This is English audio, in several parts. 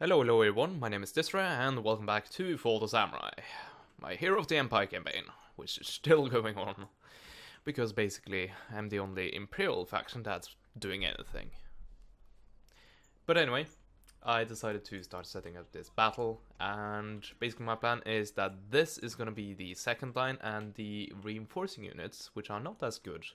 Hello everyone, my name is Disra, and welcome back to For the Samurai, my Hero of the Empire campaign, which is still going on, because basically I'm the only Imperial faction that's doing anything. But anyway, I decided to start setting up this battle, and basically my plan is that this is going to be the second line, and the reinforcing units, which are not as good,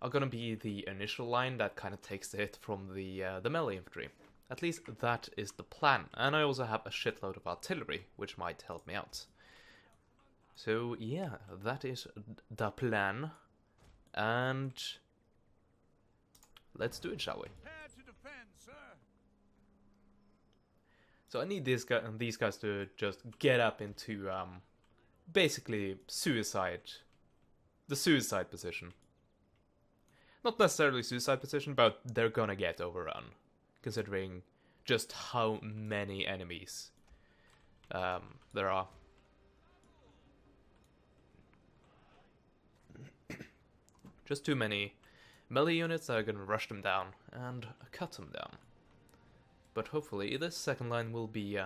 are going to be the initial line that kind of takes the hit from the melee infantry. At least that is the plan, and I also have a shitload of artillery, which might help me out. So yeah, that is the plan, and let's do it, shall we? So I need these guys to just get up into basically the suicide position. Not necessarily suicide position, but they're gonna get overrun, considering just how many enemies there are. Just too many melee units that are gonna rush them down and cut them down. But hopefully this second line will be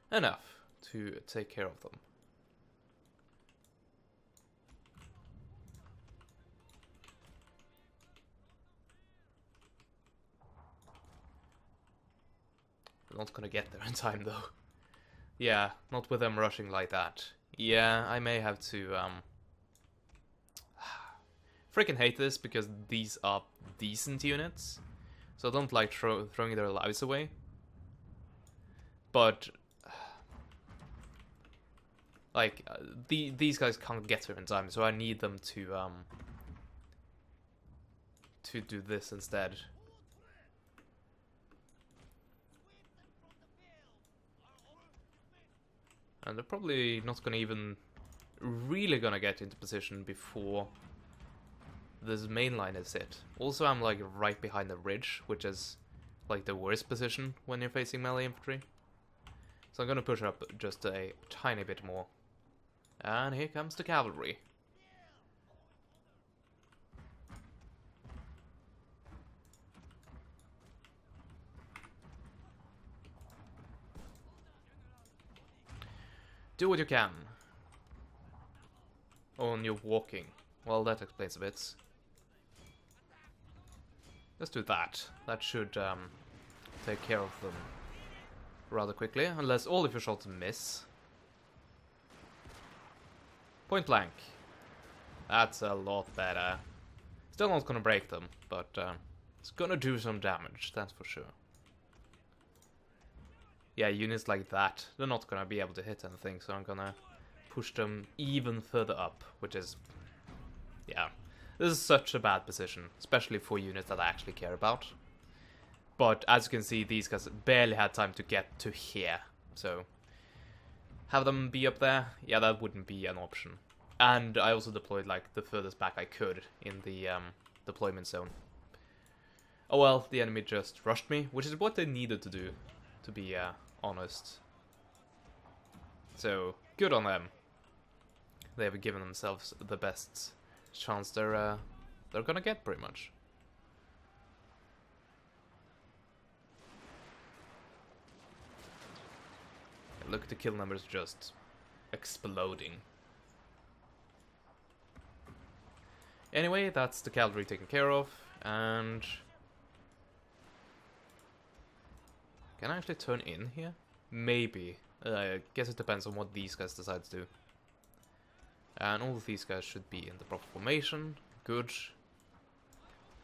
enough to take care of them. We're not gonna get there in time though. Yeah, not with them rushing like that. Yeah, I may have to freaking hate this because these are decent units. So I don't like throwing their lives away. But like these guys can't get here in time, so I need them to do this instead. And they're probably not gonna even really gonna get into position before this main line is hit. Also, I'm like right behind the ridge, which is like the worst position when you're facing melee infantry. So I'm gonna push up just a tiny bit more. And here comes the cavalry. Do what you can. Oh, and you're walking. Well, that explains a bit. Let's do that. That should take care of them rather quickly, unless all of your shots miss. Point blank. That's a lot better. Still not gonna break them, but it's gonna do some damage, that's for sure. Yeah, units like that, they're not gonna be able to hit anything, so I'm gonna push them even further up, which is... yeah. This is such a bad position, especially for units that I actually care about. But as you can see, these guys barely had time to get to here, so... have them be up there? Yeah, that wouldn't be an option. And I also deployed, like, the furthest back I could in the deployment zone. Oh well, the enemy just rushed me, which is what they needed to do, to be honest. So, good on them. They have given themselves the best chance they're gonna get, pretty much. Look at the kill numbers just exploding. Anyway, that's the cavalry taken care of, and... can I actually turn in here? Maybe. I guess it depends on what these guys decide to do. And all of these guys should be in the proper formation. Good.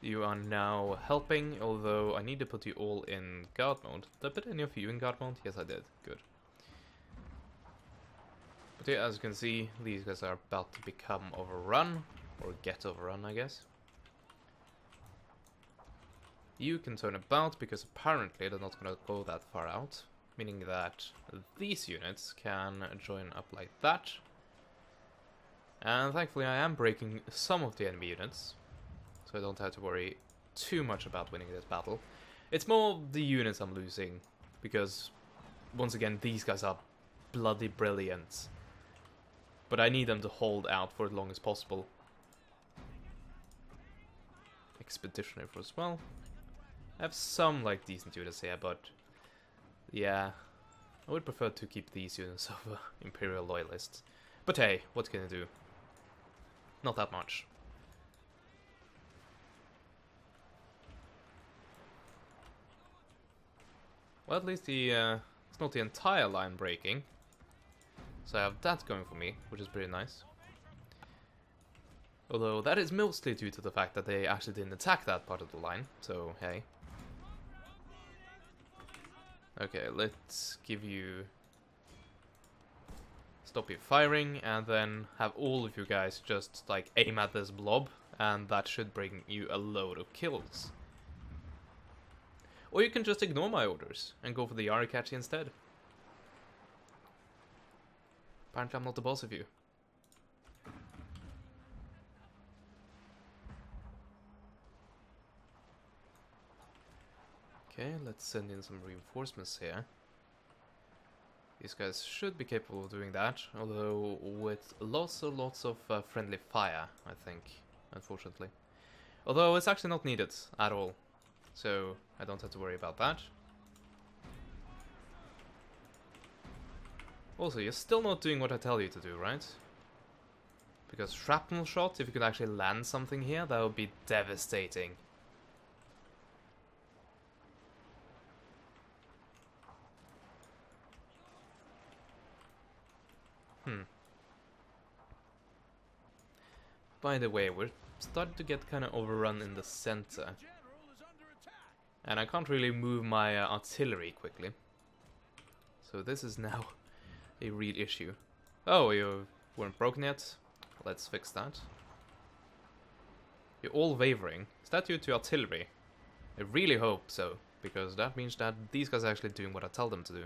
You are now helping, although I need to put you all in guard mode. Did I put any of you in guard mode? Yes, I did. Good. But yeah, as you can see, these guys are about to become overrun. Or get overrun, I guess. You can turn about, because apparently they're not going to go that far out. Meaning that these units can join up like that. And thankfully I am breaking some of the enemy units, so I don't have to worry too much about winning this battle. It's more the units I'm losing, because once again these guys are bloody brilliant. But I need them to hold out for as long as possible. Expeditionary as well. I have some like decent units here, but Yeah, I would prefer to keep these units over Imperial Loyalists. But hey, what can you do? Not that much. Well, at least it's not the entire line breaking. So I have that going for me, which is pretty nice. Although that is mostly due to the fact that they actually didn't attack that part of the line, so hey. Okay, let's give you... Stop your firing, and then have all of you guys just, like, aim at this blob, and that should bring you a load of kills. Or you can just ignore my orders, and go for the Yarikachi instead. Apparently I'm not the boss of you. Okay, let's send in some reinforcements here. These guys should be capable of doing that, although with lots of friendly fire, I think, unfortunately. Although it's actually not needed at all, so I don't have to worry about that. Also, you're still not doing what I tell you to do, right? Because shrapnel shot, if you could actually land something here, that would be devastating. By the way, we're starting to get kind of overrun in the center. And I can't really move my artillery quickly. So this is now a real issue. Oh, you weren't broken yet? Let's fix that. You're all wavering. Is that due to artillery? I really hope so, because that means that these guys are actually doing what I tell them to do.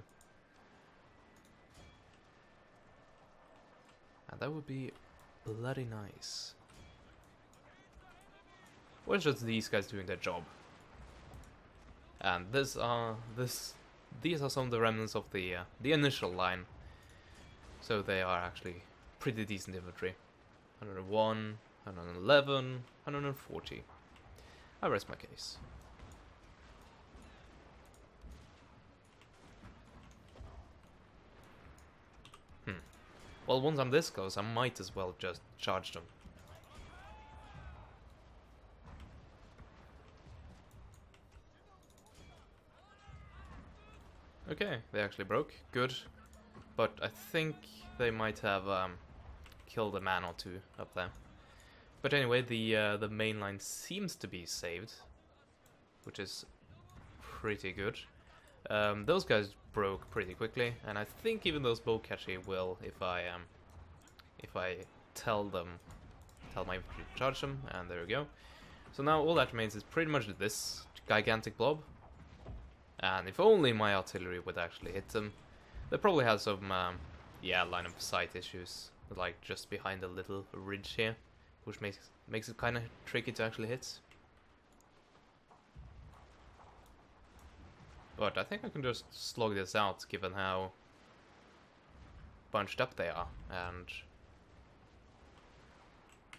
And that would be bloody nice. Or it's just these guys doing their job. And these are some of the remnants of the initial line. So they are actually pretty decent infantry. 101, 111, 140. I rest my case. Well, once I'm this close, I might as well just charge them. Okay, they actually broke. Good. But I think they might have killed a man or two up there. But anyway, the main line seems to be saved, which is pretty good. Those guys broke pretty quickly, and I think even those bowcachi will if I tell my infantry to charge them, and there we go. So now all that remains is pretty much this gigantic blob. And if only my artillery would actually hit them. They probably have some, line of sight issues, like just behind a little ridge here, which makes it kind of tricky to actually hit. But I think I can just slog this out, given how bunched up they are, and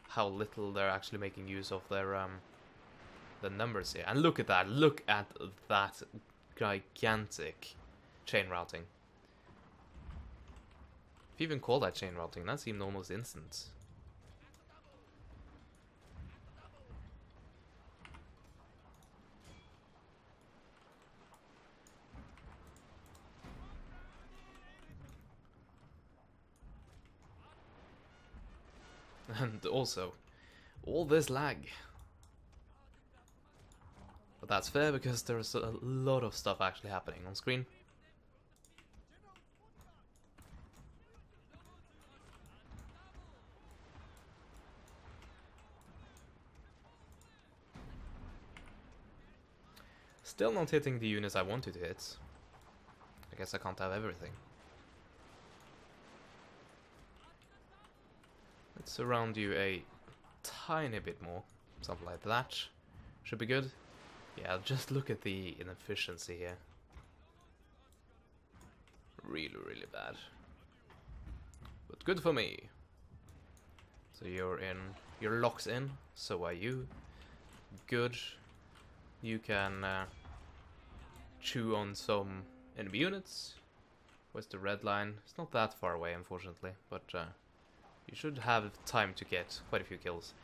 how little they're actually making use of their the numbers here. And look at that gigantic chain routing. If you even call that chain routing, that seemed almost instant. And also, all this lag. But that's fair because there's a lot of stuff actually happening on screen. Still not hitting the units I wanted to hit. I guess I can't have everything. Let's surround you a tiny bit more. Something like that. Should be good. Yeah, just look at the inefficiency here. Really, really bad. But good for me. So you're locked in, so are you. Good. You can chew on some enemy units. Where's the red line? It's not that far away, unfortunately, but you should have time to get quite a few kills.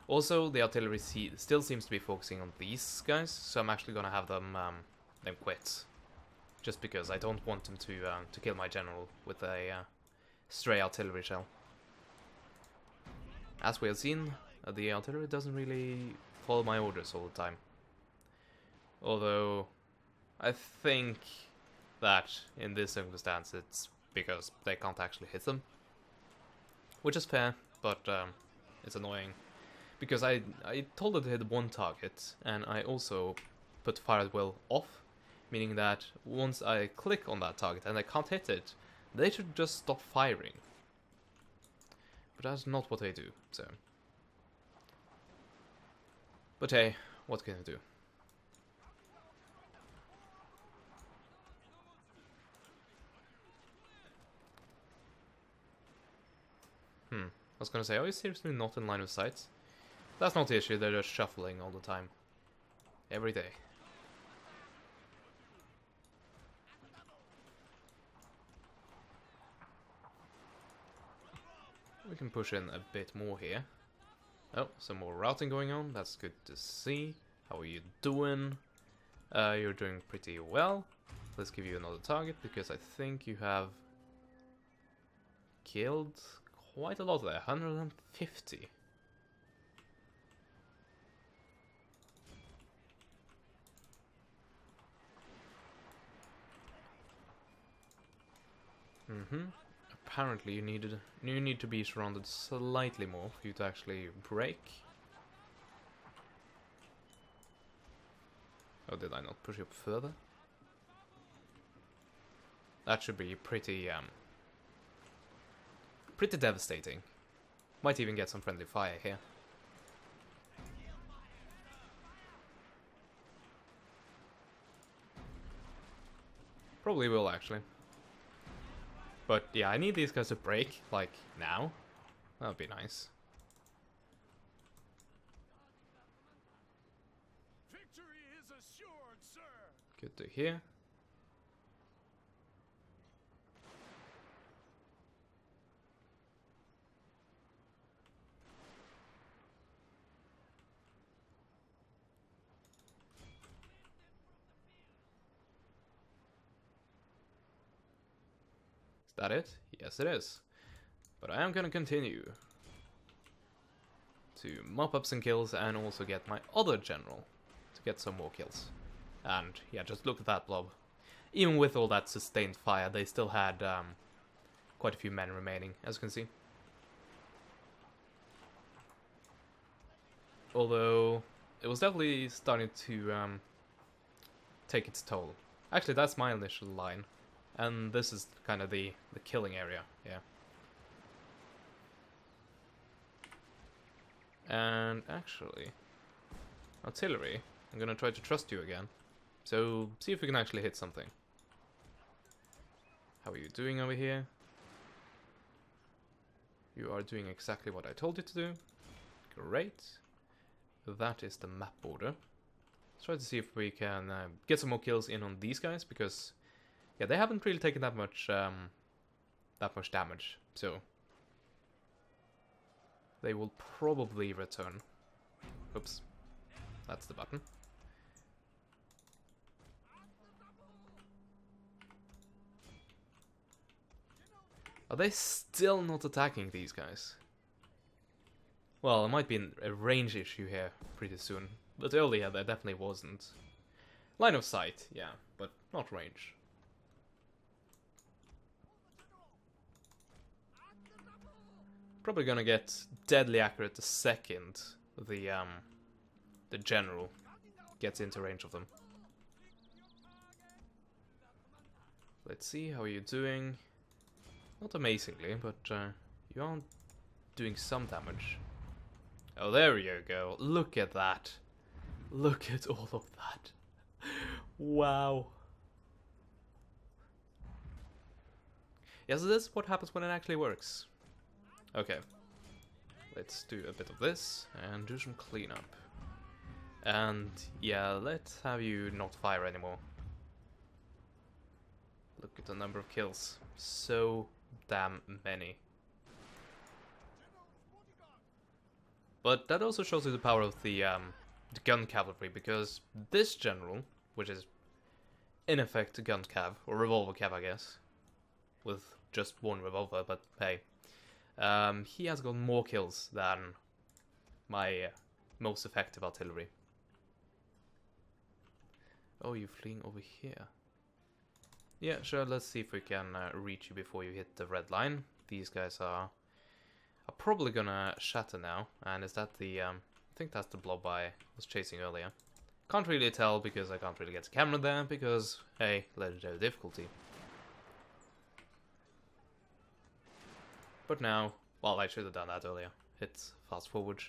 Also, the artillery still seems to be focusing on these guys, so I'm actually gonna have them quit, just because I don't want them to kill my general with a stray artillery shell. As we have seen, the artillery doesn't really follow my orders all the time. Although, I think that in this circumstance it's because they can't actually hit them. Which is fair, but it's annoying. Because I told it to hit one target, and I also put fire at will off, meaning that once I click on that target and I can't hit it, they should just stop firing. But that's not what they do, so... But hey, what can I do? I was gonna say, are you seriously not in line of sight? That's not the issue, they're just shuffling all the time. Every day. We can push in a bit more here. Oh, some more routing going on, that's good to see. How are you doing? You're doing pretty well. Let's give you another target, because I think you have killed quite a lot there, 150. Apparently you need to be surrounded slightly more for you to actually break. Oh, did I not push you up further? That should be pretty devastating. Might even get some friendly fire here. Probably will, actually. But yeah, I need these guys to break, like, now. That would be nice. Victory is assured, sir. Good to hear. That it? Yes, it is. But I am gonna continue to mop up some kills and also get my other general to get some more kills. And yeah, just look at that blob. Even with all that sustained fire, they still had quite a few men remaining, as you can see. Although it was definitely starting to take its toll. Actually, that's my initial line. And this is kind of the killing area, yeah. And actually, artillery, I'm gonna try to trust you again. So, see if we can actually hit something. How are you doing over here? You are doing exactly what I told you to do. Great. That is the map border. Let's try to see if we can get some more kills in on these guys, because... yeah, they haven't really taken that much damage, so they will probably return. Oops, that's the button. Are they still not attacking these guys? Well, it might be a range issue here pretty soon, but earlier there definitely wasn't. Line of sight, yeah, but not range. Probably gonna get deadly accurate the second the general gets into range of them. Let's see, how are you doing? Not amazingly, but you are doing some damage. Oh, there you go. Look at that. Look at all of that. Wow. Yes, this is what happens when it actually works. Okay, let's do a bit of this and do some cleanup. And yeah, let's have you not fire anymore. Look at the number of kills. So damn many. But that also shows you the power of the gun cavalry, because this general, which is in effect a gun cav, or revolver cav I guess, with just one revolver, but hey, he has got more kills than my most effective artillery. Oh, you're fleeing over here. Yeah, sure, let's see if we can reach you before you hit the red line. These guys are probably gonna shatter now, and is that the, I think that's the blob I was chasing earlier. Can't really tell because I can't really get the camera there, because, hey, legendary difficulty. But now, well, I should have done that earlier. Hit fast forward.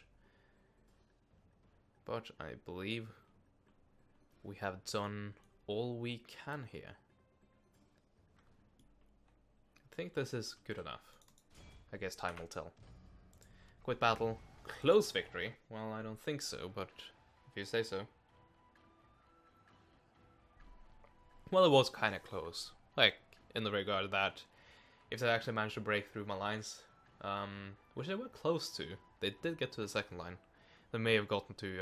But I believe we have done all we can here. I think this is good enough. I guess time will tell. Quit battle. Close victory? Well, I don't think so, but if you say so. Well, it was kind of close. Like, in the regard that if they actually managed to break through my lines, which they were close to, they did get to the second line. They may have gotten to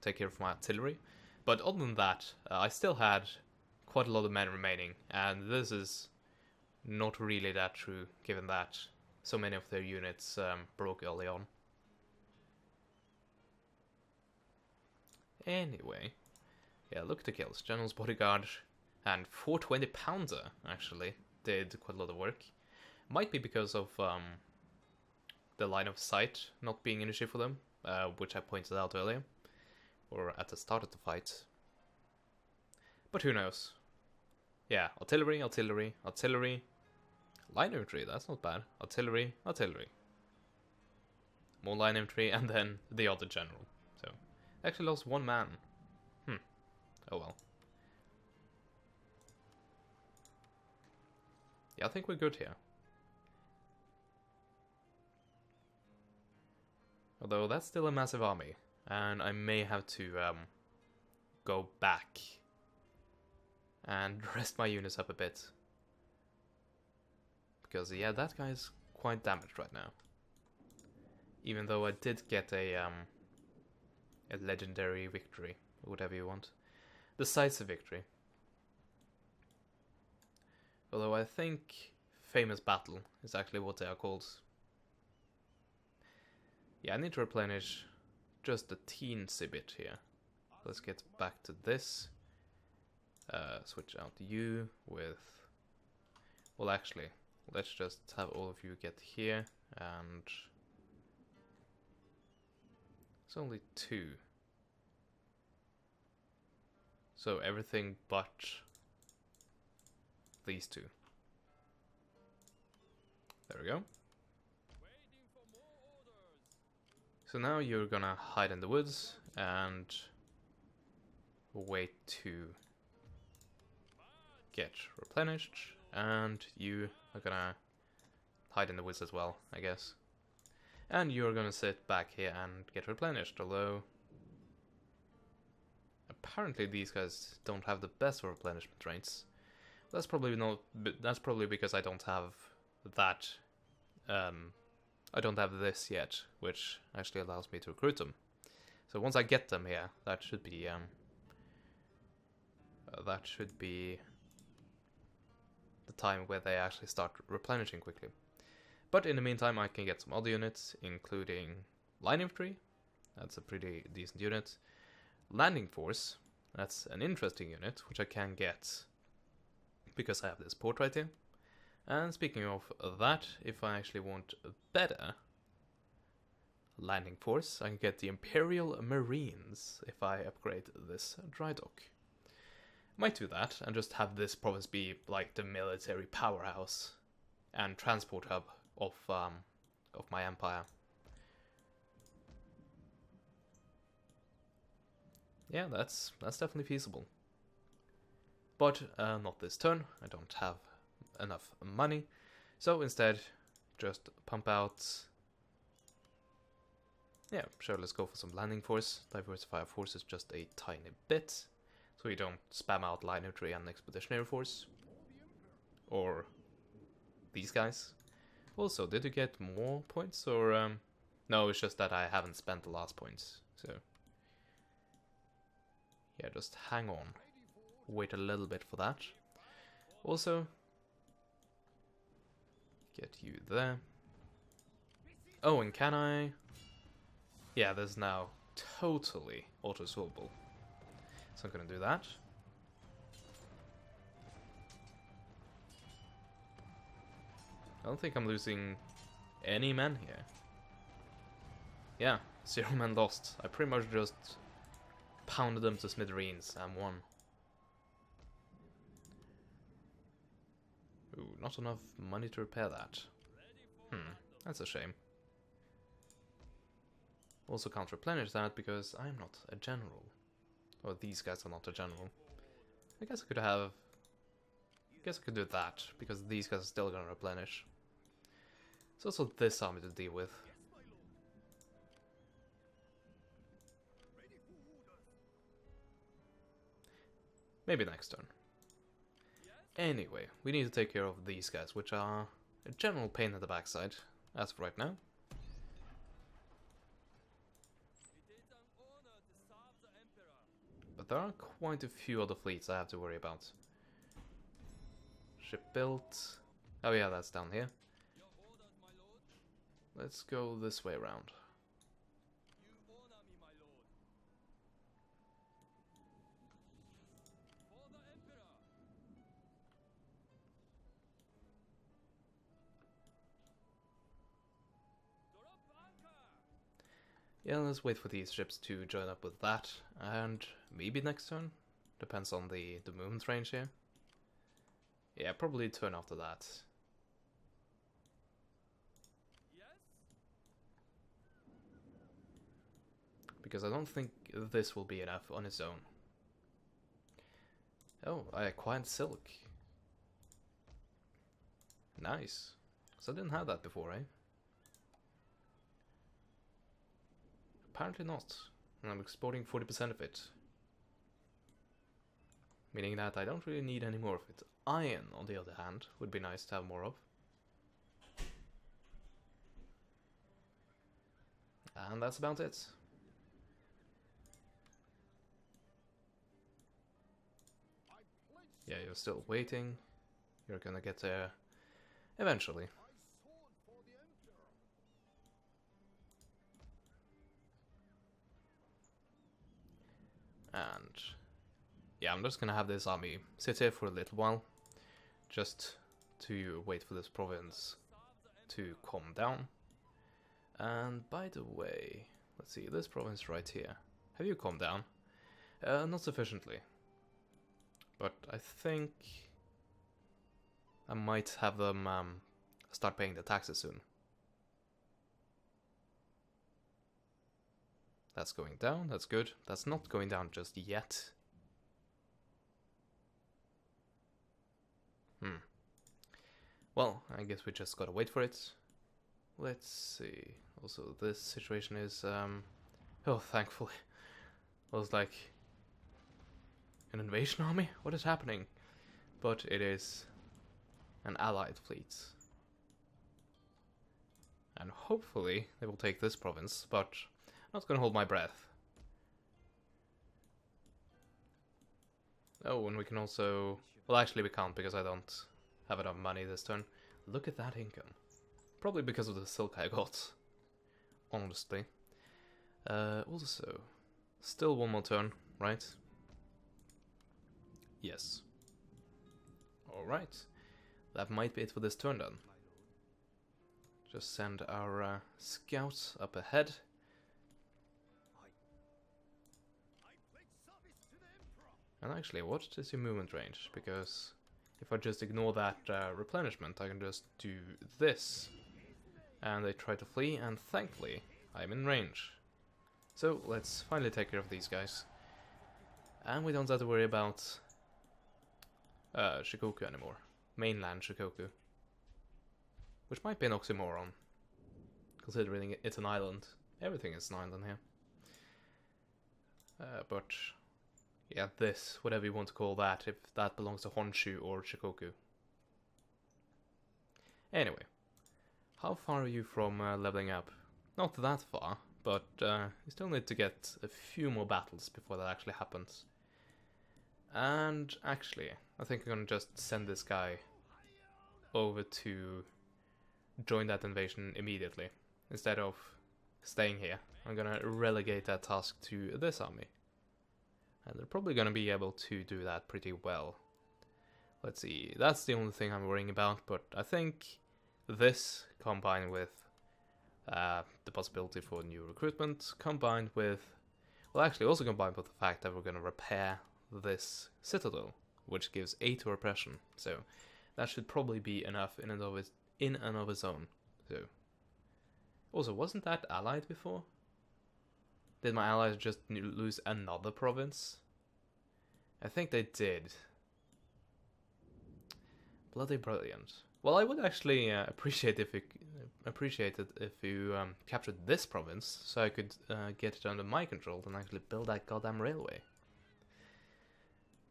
take care of my artillery. But other than that, I still had quite a lot of men remaining, and this is not really that true, given that so many of their units broke early on. Anyway, yeah, look at the kills. General's Bodyguard and 420 Pounder, actually, did quite a lot of work. Might be because of the line of sight not being an issue for them, which I pointed out earlier, or at the start of the fight. But who knows? Yeah, artillery, artillery, artillery. Line infantry, that's not bad. Artillery, artillery. More line infantry, and then the other general. So, actually lost one man. Oh well. Yeah, I think we're good here. Although that's still a massive army, and I may have to go back and rest my units up a bit. Because yeah, that guy's quite damaged right now. Even though I did get a legendary victory, or whatever you want. Decisive victory. Although I think famous battle is actually what they are called. Yeah, I need to replenish just a teensy bit here. Let's get back to this. Switch out you with... Well, actually, let's just have all of you get here, and... It's only 2. So everything but these 2. There we go. So now you're gonna hide in the woods and wait to get replenished, and you are gonna hide in the woods as well, I guess. And you're gonna sit back here and get replenished, although apparently these guys don't have the best replenishment rates. That's probably not. That's probably because I don't have that. I don't have this yet, which actually allows me to recruit them. So once I get them here, that should be the time where they actually start replenishing quickly. But in the meantime, I can get some other units, including line infantry. That's a pretty decent unit. Landing force. That's an interesting unit, which I can get because I have this port right here. And speaking of that, if I actually want a better landing force, I can get the Imperial Marines if I upgrade this dry dock. Might do that and just have this province be like the military powerhouse and transport hub of my empire. Yeah, that's definitely feasible. But not this turn. I don't have enough money, so instead just pump out. Yeah, sure, let's go for some landing force. Diversify our forces just a tiny bit, so we don't spam out line infantry and expeditionary force. Or these guys. Also, did you get more points, or no, it's just that I haven't spent the last points, so yeah, just hang on. Wait a little bit for that. Also, get you there. Oh, and can I... Yeah, there's now totally auto-swivel. So I'm gonna do that. I don't think I'm losing any men here. Yeah, 0 men lost. I pretty much just pounded them to smithereens and won. Ooh, not enough money to repair that. That's a shame. Also can't replenish that because I'm not a general. Or these guys are not a general. I guess I could have... I guess I could do that, because these guys are still gonna replenish. There's also this army to deal with. Maybe next turn. Anyway, we need to take care of these guys, which are a general pain in the backside, as of right now. But there are quite a few other fleets I have to worry about. Ship built. Oh yeah, that's down here. Let's go this way around. Yeah, let's wait for these ships to join up with that, and maybe next turn? Depends on the movement range here. Yeah, probably turn after that. Because I don't think this will be enough on its own. Oh, I acquired silk. Nice. Because I didn't have that before, eh? Apparently not. And I'm exporting 40% of it. Meaning that I don't really need any more of it. Iron, on the other hand, would be nice to have more of. And that's about it. Yeah, you're still waiting. You're gonna get there eventually. And yeah, I'm just gonna have this army sit here for a little while, just to wait for this province to calm down. And by the way, let's see, this province right here, have you calmed down? Not sufficiently. But I think I might have them start paying the taxes soon. That's going down, that's good. That's not going down just yet. Well, I guess we just gotta wait for it. Let's see. Also, this situation is, oh, thankfully. I was like, an invasion army? What is happening? But it is an allied fleet. And hopefully they will take this province, but I'm not gonna hold my breath. Oh, and we can also... Well, actually we can't because I don't have enough money this turn. Look at that income. Probably because of the silk I got. Honestly. Also, still one more turn, right? Yes. Alright. That might be it for this turn then. Just send our scouts up ahead. And actually, what is your movement range? Because if I just ignore that replenishment, I can just do this. And they try to flee, and thankfully, I'm in range. So, let's finally take care of these guys. And we don't have to worry about Shikoku anymore. Mainland Shikoku. Which might be an oxymoron, considering it's an island. Everything is an island here. But, yeah, this, whatever you want to call that, if that belongs to Honshu or Shikoku. Anyway, how far are you from leveling up? Not that far, but you still need to get a few more battles before that actually happens. And actually, I think I'm gonna just send this guy over to join that invasion immediately, instead of staying here. I'm gonna relegate that task to this army. And they're probably gonna be able to do that pretty well. Let's see, that's the only thing I'm worrying about, but I think this, combined with the possibility for new recruitment, combined with, well, actually also combined with the fact that we're gonna repair this citadel, which gives 8 repression, so that should probably be enough in and of its own. So, also, wasn't that allied before? Did my allies just lose another province? I think they did. Bloody brilliant. Well, I would actually appreciate it if you captured this province, so I could get it under my control and actually build that goddamn railway.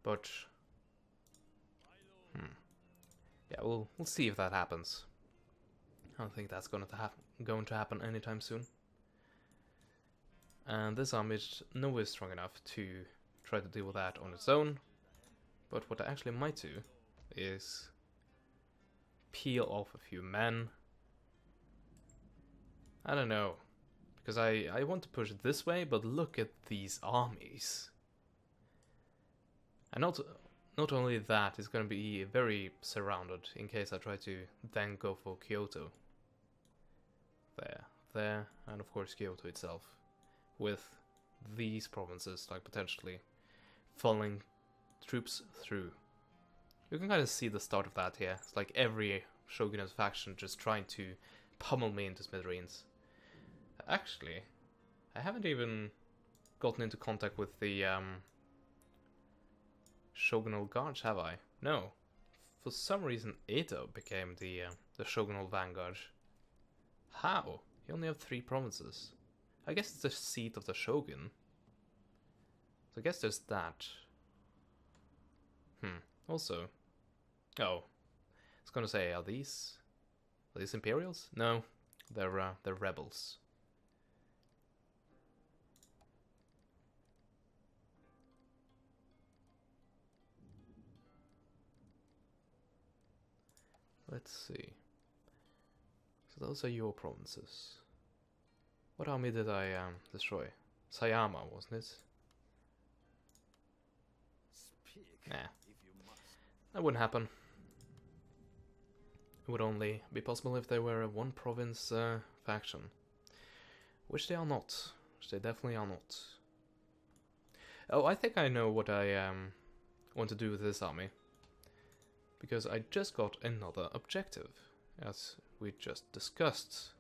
But yeah, we'll see if that happens. I don't think that's going to happen anytime soon. And this army is nowhere strong enough to try to deal with that on its own. But what I actually might do is peel off a few men. I don't know, because I want to push it this way, but look at these armies. And not only that, it's going to be very surrounded in case I try to then go for Kyoto. There, and of course Kyoto itself, with these provinces like potentially funneling troops through. You can kind of see the start of that here. It's like every shogunate faction just trying to pummel me into smithereens. Actually, I haven't even gotten into contact with the shogunal guards, have I? No. For some reason, Edo became the shogunal vanguard. How? You only have 3 provinces. I guess it's the seat of the shogun. So I guess there's that. Also. Oh. I was gonna say, are these Imperials? No. They're rebels. Let's see. So those are your provinces. What army did I destroy? Sayama, wasn't it? Nah. That wouldn't happen. It would only be possible if they were a one province faction. Which they are not. Which they definitely are not. Oh, I think I know what I want to do with this army. Because I just got another objective, as we just discussed,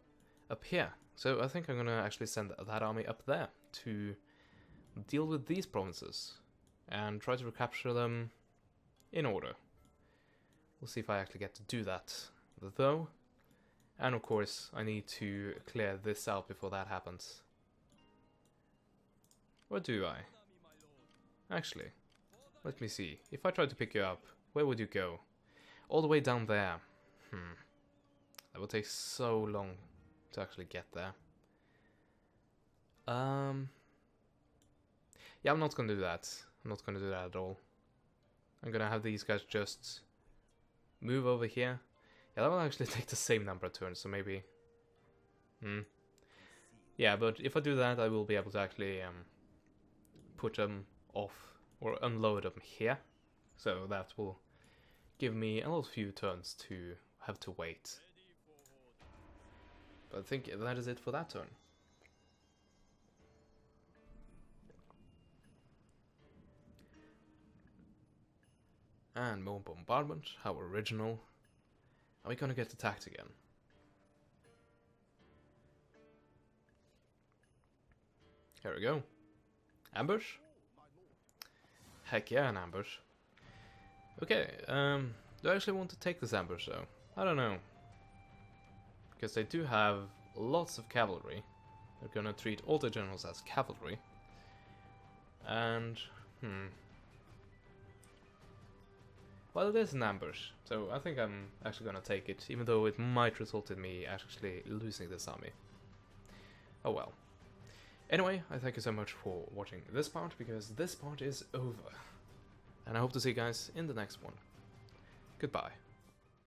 up here. So I think I'm gonna actually send that army up there to deal with these provinces and try to recapture them in order. We'll see if I actually get to do that, though. And of course, I need to clear this out before that happens. Or do I? Actually, let me see. If I try to pick you up, where would you go? All the way down there. That would take so long to actually get there. Yeah, I'm not gonna do that. I'm not gonna do that at all. I'm gonna have these guys just move over here. Yeah, that will actually take the same number of turns, so maybe... Yeah, but if I do that, I will be able to actually put them off, or unload them here. So that will give me a lot few turns to have to wait. But I think that is it for that turn. And more bombardment, how original. Are we gonna get attacked again? Here we go. Ambush? Heck yeah, an ambush. Okay, do I actually want to take this ambush though? I don't know. Because they do have lots of cavalry. They're gonna treat all the generals as cavalry. And, Well, it is an ambush, so I think I'm actually gonna take it, even though it might result in me actually losing this army. Oh well. Anyway, I thank you so much for watching this part, because this part is over. And I hope to see you guys in the next one. Goodbye.